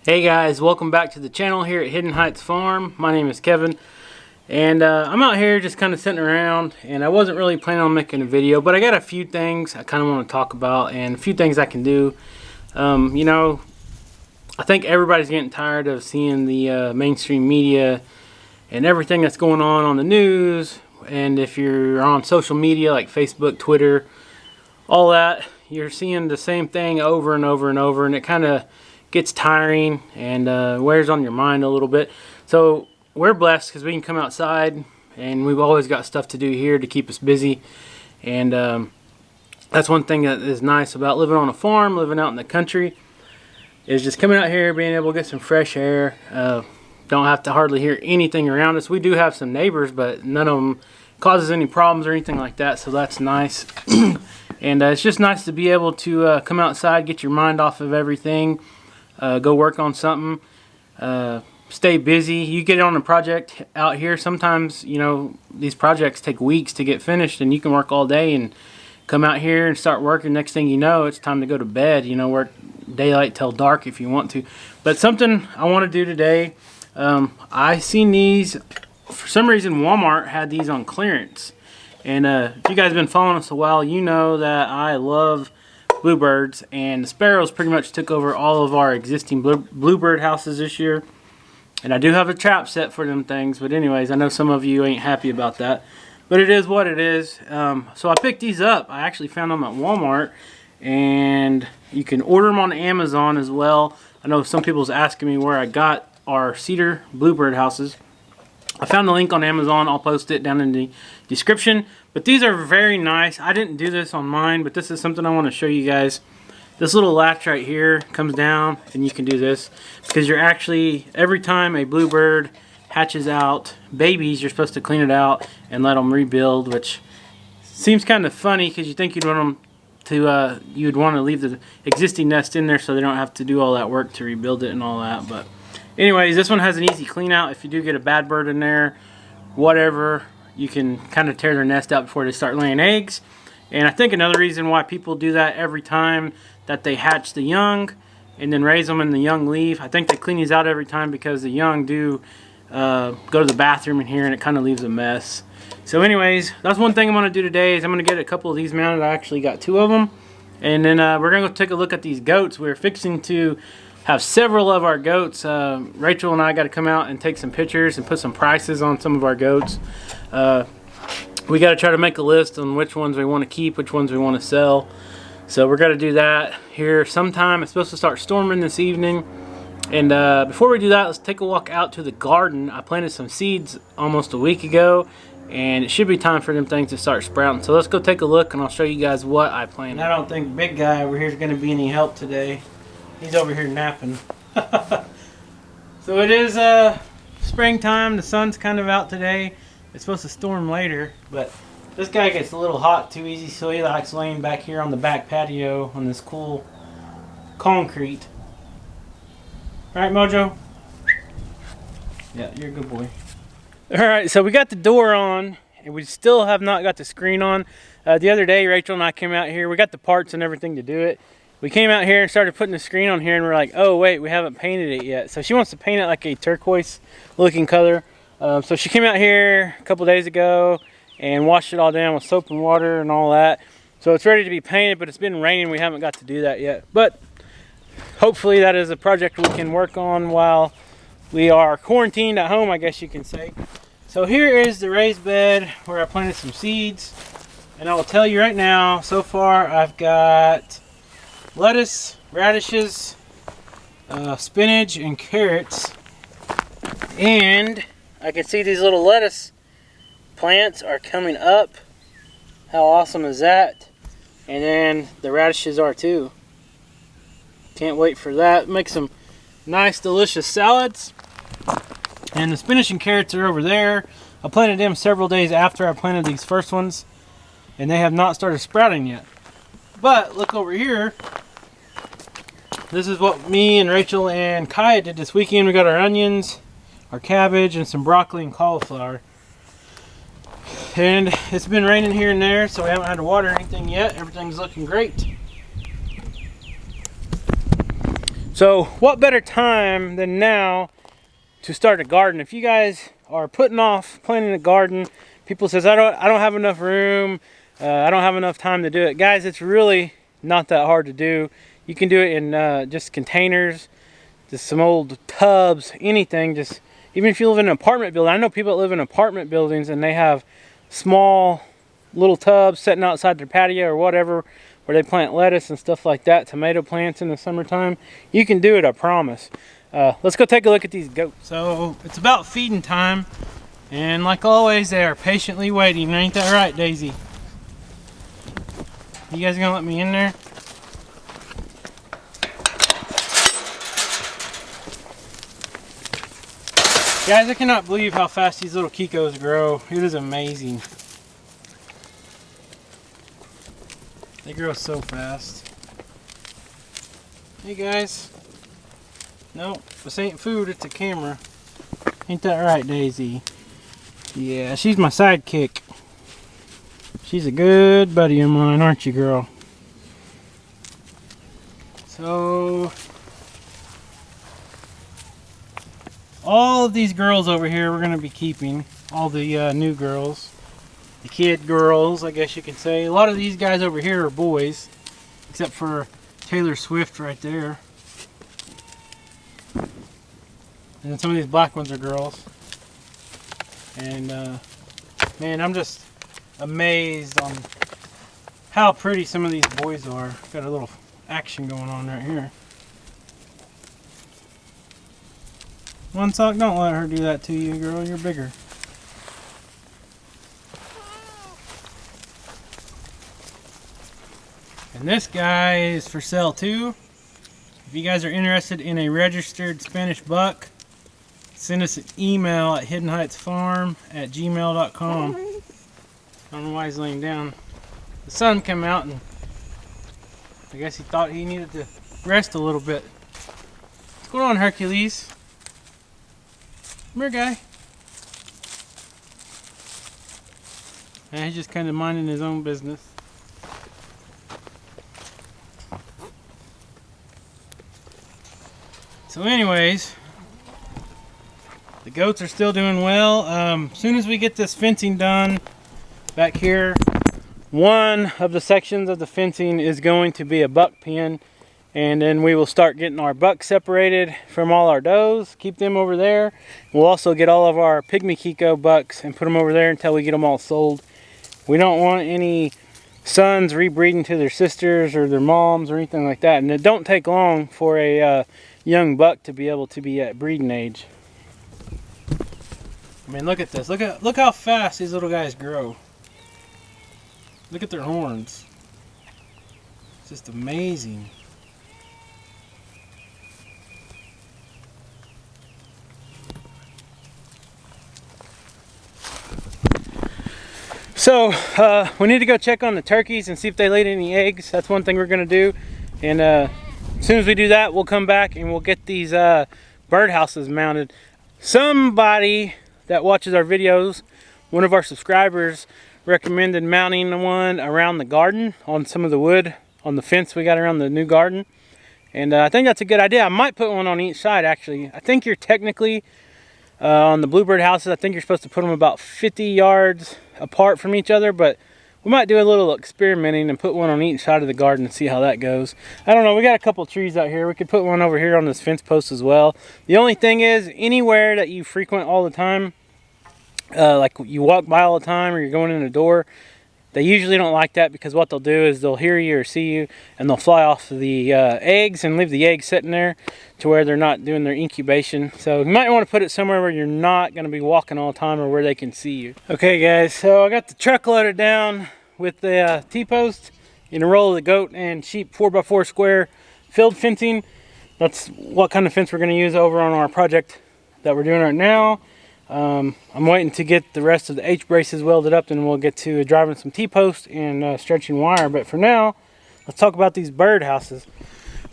Hey guys, welcome back to the channel here at Hidden Heights Farm. My name is Kevin, and I'm out here just kind of sitting around, and I wasn't really planning on making a video, but I got a few things I kind of want to talk about and a few things I can do. You know, I think everybody's getting tired of seeing the mainstream media and everything that's going on the news, and if you're on social media like Facebook, Twitter, all that, you're seeing the same thing over and over and over, and it kind of gets tiring and wears on your mind a little bit. So we're blessed because we can come outside, and we've always got stuff to do here to keep us busy. And that's one thing that is nice about living on a farm, living out in the country, is just coming out here, being able to get some fresh air. Don't have to hardly hear anything around us. We do have some neighbors, but none of them causes any problems or anything like that, so that's nice. And it's just nice to be able to come outside, get your mind off of everything, go work on something, stay busy. You get on a project out here, sometimes, you know, these projects take weeks to get finished, and you can work all day and come out here and start working. Next thing you know, it's time to go to bed. You know, work daylight till dark if you want to. But something I want to do today, I seen these, for some reason Walmart had these on clearance. And if you guys have been following us a while, you know that I love bluebirds, and the sparrows pretty much took over all of our existing bluebird houses this year. And I do have a trap set for them things, but anyways, I know some of you ain't happy about that, but it is what it is. So I picked these up. I actually found them at Walmart, and you can order them on Amazon as well. I know some people's asking me where I got our cedar bluebird houses. I found the link on Amazon. I'll post it down in the description. But these are very nice. I didn't do this on mine, but this is something I want to show you guys. This little latch right here comes down, and you can do this because you're actually, every time a bluebird hatches out babies, you're supposed to clean it out and let them rebuild, which seems kind of funny because you think you'd want them to, you'd want to leave the existing nest in there so they don't have to do all that work to rebuild it and all that. But anyways, this one has an easy clean out. If you do get a bad bird in there, whatever, you can kind of tear their nest out before they start laying eggs. And I think another reason why people do that every time that they hatch the young and then raise them and the young leave, I think they clean these out every time because the young do go to the bathroom in here, and it kind of leaves a mess. So anyways, that's one thing I'm going to do today, is I'm going to get a couple of these mounted. I actually got 2 of them. And then we're going to go take a look at these goats. We're fixing to have several of our goats. Rachel and I got to come out and take some pictures and put some prices on some of our goats. We got to try to make a list on which ones we want to keep, which ones we want to sell. So we're going to do that here sometime. It's supposed to start storming this evening. And before we do that, let's take a walk out to the garden. I planted some seeds almost a week ago, and it should be time for them things to start sprouting. So let's go take a look, and I'll show you guys what I planted. I don't think big guy over here is going to be any help today. He's over here napping. So it is springtime. The sun's kind of out today. It's supposed to storm later, but this guy gets a little hot too easy, so he likes laying back here on the back patio on this cool concrete. Right, Mojo? Yeah, you're a good boy. Alright, so we got the door on, and we still have not got the screen on. The other day, Rachel and I came out here. We got the parts and everything to do it. We came out here and started putting the screen on here, and we're like, oh wait, we haven't painted it yet. So she wants to paint it like a turquoise looking color. So she came out here a couple days ago and washed it all down with soap and water and all that. So it's ready to be painted, but it's been raining. We haven't got to do that yet. But hopefully that is a project we can work on while we are quarantined at home, I guess you can say. So here is the raised bed where I planted some seeds. And I will tell you right now, so far I've got lettuce, radishes, spinach, and carrots. And I can see these little lettuce plants are coming up. How awesome is that? And then the radishes are too. Can't wait for that. Make some nice delicious salads. And the spinach and carrots are over there. I planted them several days after I planted these first ones, and they have not started sprouting yet. But look over here. This is what me and Rachel and Kaya did this weekend. We got our onions, our cabbage, and some broccoli and cauliflower. And it's been raining here and there, so we haven't had to water anything yet. Everything's looking great. So what better time than now to start a garden? If you guys are putting off planting a garden, people says I don't have enough room, I don't have enough time to do it. Guys, it's really not that hard to do. You can do it in just containers, just some old tubs, anything. Just even if you live in an apartment building. I know people that live in apartment buildings and they have small little tubs sitting outside their patio or whatever, where they plant lettuce and stuff like that, tomato plants in the summertime. You can do it, I promise. Let's go take a look at these goats. So it's about feeding time, and like always, they are patiently waiting. Ain't that right, Daisy? You guys gonna let me in there? Guys, I cannot believe how fast these little Kikos grow. It is amazing. They grow so fast. Hey guys. Nope, this ain't food, it's a camera. Ain't that right, Daisy? Yeah, she's my sidekick. She's a good buddy of mine, aren't you, girl? So, all of these girls over here we're going to be keeping. All the new girls. The kid girls, I guess you can say. A lot of these guys over here are boys, except for Taylor Swift right there. And then some of these black ones are girls. And man, I'm just amazed on how pretty some of these boys are. Got a little action going on right here. One sock, don't let her do that to you, girl. You're bigger. And this guy is for sale too. If you guys are interested in a registered Spanish buck, send us an email at hiddenheightsfarm@gmail.com. I don't know why he's laying down. The sun came out and I guess he thought he needed to rest a little bit. What's going on, Hercules? Come here, guy. And he's just kind of minding his own business. So anyways, the goats are still doing well. As soon as we get this fencing done back here, one of the sections of the fencing is going to be a buck pen, and then we will start getting our bucks separated from all our does, keep them over there. We'll also get all of our pygmy Kiko bucks and put them over there until we get them all sold. We don't want any sons rebreeding to their sisters or their moms or anything like that, and it don't take long for a young buck to be able to be at breeding age. I mean, look at this. Look how fast these little guys grow. Look at their horns. It's just amazing. So we need to go check on the turkeys and see if they laid any eggs. That's one thing we're gonna do. And as soon as we do that, we'll come back and we'll get these birdhouses mounted. Somebody that watches our videos, one of our subscribers, recommended mounting one around the garden on some of the wood on the fence we got around the new garden. And I think that's a good idea. I might put one on each side, actually. I think you're technically, on the Bluebird houses, I think you're supposed to put them about 50 yards apart from each other, but we might do a little experimenting and put one on each side of the garden and see how that goes. I don't know, we got a couple trees out here. We could put one over here on this fence post as well. The only thing is, anywhere that you frequent all the time, like you walk by all the time or you're going in a door, they usually don't like that, because what they'll do is they'll hear you or see you and they'll fly off the eggs and leave the eggs sitting there to where they're not doing their incubation. So you might want to put it somewhere where you're not going to be walking all the time or where they can see you. Okay guys, so I got the truck loaded down with the T-post in a roll of the goat and sheep 4x4 square field fencing. That's what kind of fence we're going to use over on our project that we're doing right now. I'm waiting to get the rest of the H-braces welded up, and we'll get to driving some T-post and stretching wire. But for now, let's talk about these birdhouses.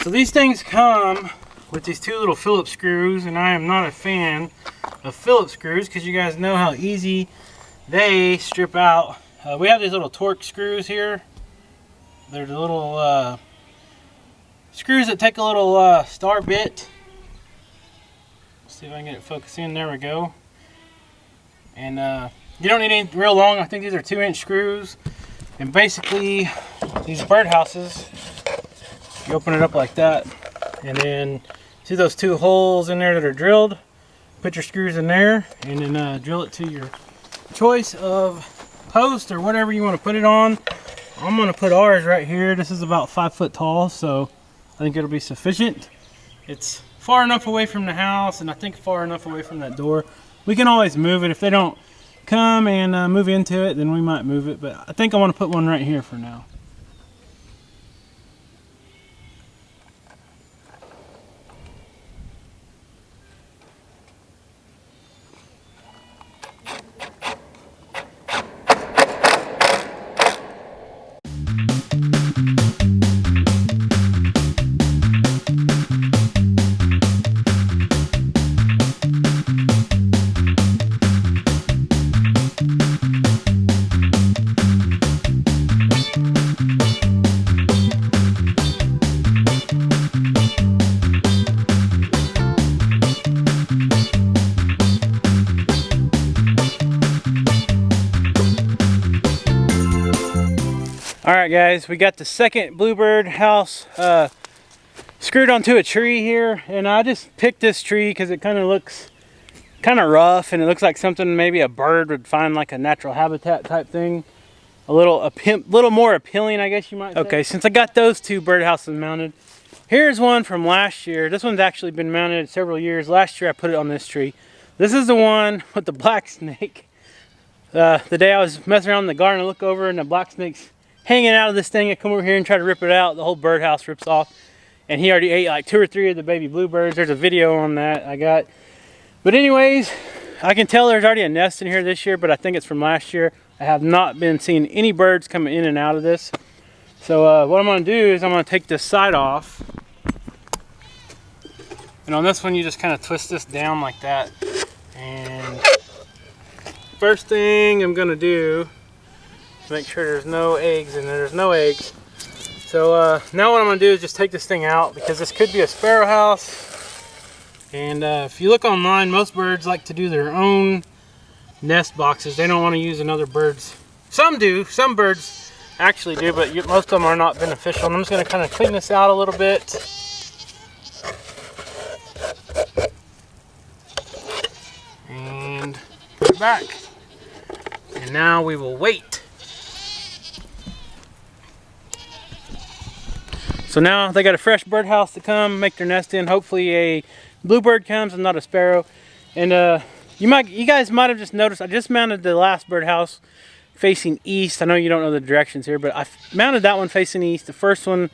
So these things come with these two little Phillips screws, and I am not a fan of Phillips screws because you guys know how easy they strip out. We have these little torque screws here. They're the little screws that take a little star bit. Let's see if I can get it focused in. There we go. And you don't need any real long. I think these are 2-inch screws. And basically, these birdhouses, you open it up like that, and then see those 2 holes in there that are drilled? Put your screws in there, and then drill it to your choice of post or whatever you want to put it on. I'm going to put ours right here. This is about 5 foot tall, so I think it'll be sufficient. It's far enough away from the house, and I think far enough away from that door. We can always move it. If they don't come and move into it, then we might move it, but I think I want to put one right here for now. Alright guys, we got the second Bluebird house screwed onto a tree here, and I just picked this tree because it kind of looks kind of rough, and it looks like something maybe a bird would find, like a natural habitat type thing. A little more appealing, I guess you might say. Okay, since I got those 2 birdhouses mounted, here's one from last year. This one's actually been mounted several years. Last year I put it on this tree. This is the one with the black snake. The day I was messing around in the garden, I look over and the black snake's hanging out of this thing. I come over here and try to rip it out. The whole birdhouse rips off, and he already ate like 2 or 3 of the baby bluebirds. There's a video on that I got. But anyways, I can tell there's already a nest in here this year, but I think it's from last year. I have not been seeing any birds coming in and out of this. So what I'm going to do is I'm going to take this side off, and on this one you just kind of twist this down like that. And first thing I'm going to do, make sure there's no eggs in there. There's no eggs. So now what I'm going to do is just take this thing out, because this could be a sparrow house. And if you look online, most birds like to do their own nest boxes. They don't want to use another bird's. Some do. Some birds actually do, but most of them are not beneficial. And I'm just going to kind of clean this out a little bit. And put it back. And now we will wait. So now they got a fresh birdhouse to come make their nest in. Hopefully a bluebird comes and not a sparrow. And you guys might have just noticed I just mounted the last birdhouse facing east. I know you don't know the directions here, but I mounted that one facing east. The first one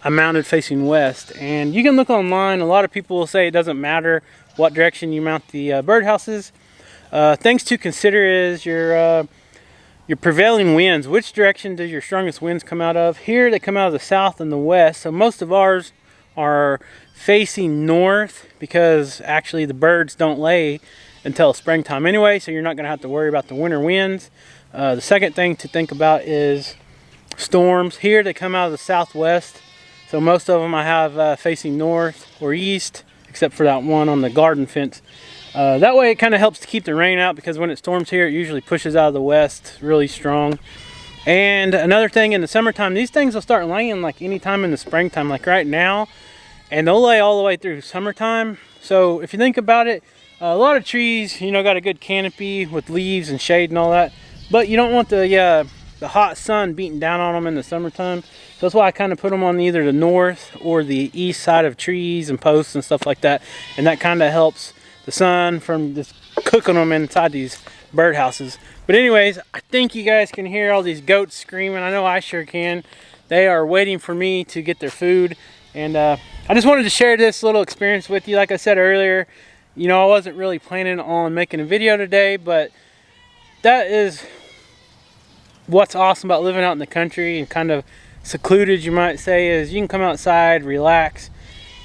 I mounted facing west. And you can look online. A lot of people will say it doesn't matter what direction you mount the birdhouses. Things to consider is your prevailing winds. Which direction does your strongest winds come out of? Here they come out of the south and the west. So most of ours are facing north, because actually the birds don't lay until springtime anyway, so you're not going to have to worry about the winter winds. The second thing to think about is storms. Here they come out of the southwest, so most of them I have facing north or east, except for that one on the garden fence. That way it kind of helps to keep the rain out, because when it storms here it usually pushes out of the west really strong. And another thing, in the summertime these things will start laying like anytime in the springtime, like right now, and they'll lay all the way through summertime. So if you think about it, a lot of trees, you know, got a good canopy with leaves and shade and all that, but you don't want the hot sun beating down on them in the summertime. So that's why I kind of put them on either the north or the east side of trees and posts and stuff like that, and that kind of helps the sun from just cooking them inside these birdhouses. But anyways, I think you guys can hear all these goats screaming. I know I sure can. They are waiting for me to get their food, and I just wanted to share this little experience with you. Like I said earlier, you know, I wasn't really planning on making a video today, but that is what's awesome about living out in the country and kind of secluded, you might say, is you can come outside, relax,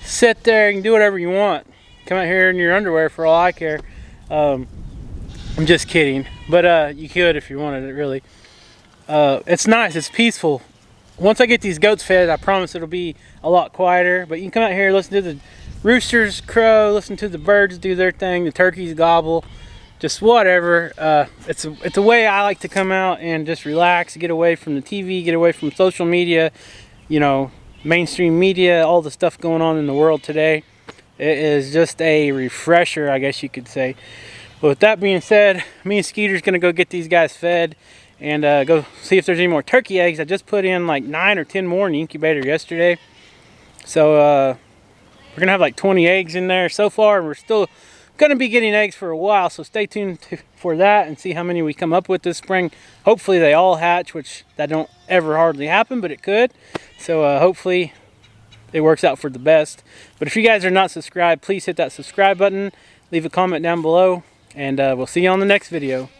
sit there, and do whatever you want. Come out here in your underwear for all I care. I'm just kidding, but you could if you wanted it, really. It's nice, it's peaceful. once I get these goats fed, I promise it'll be a lot quieter. But you can come out here, listen to the roosters crow, listen to the birds do their thing, the turkeys gobble, just whatever. It's a way I like to come out and just relax, get away from the TV, get away from social media, you know, mainstream media, all the stuff going on in the world today. It is just a refresher, I guess you could say. But with that being said, me and Skeeter's gonna go get these guys fed and go see if there's any more turkey eggs. I just put in like 9 or 10 more in the incubator yesterday. So we're gonna have like 20 eggs in there so far, and we're still gonna be getting eggs for a while, so stay tuned for that and see how many we come up with this spring. Hopefully they all hatch, which that don't ever hardly happen, but it could. So hopefully it works out for the best. But if you guys are not subscribed, please hit that subscribe button, leave a comment down below, and we'll see you on the next video.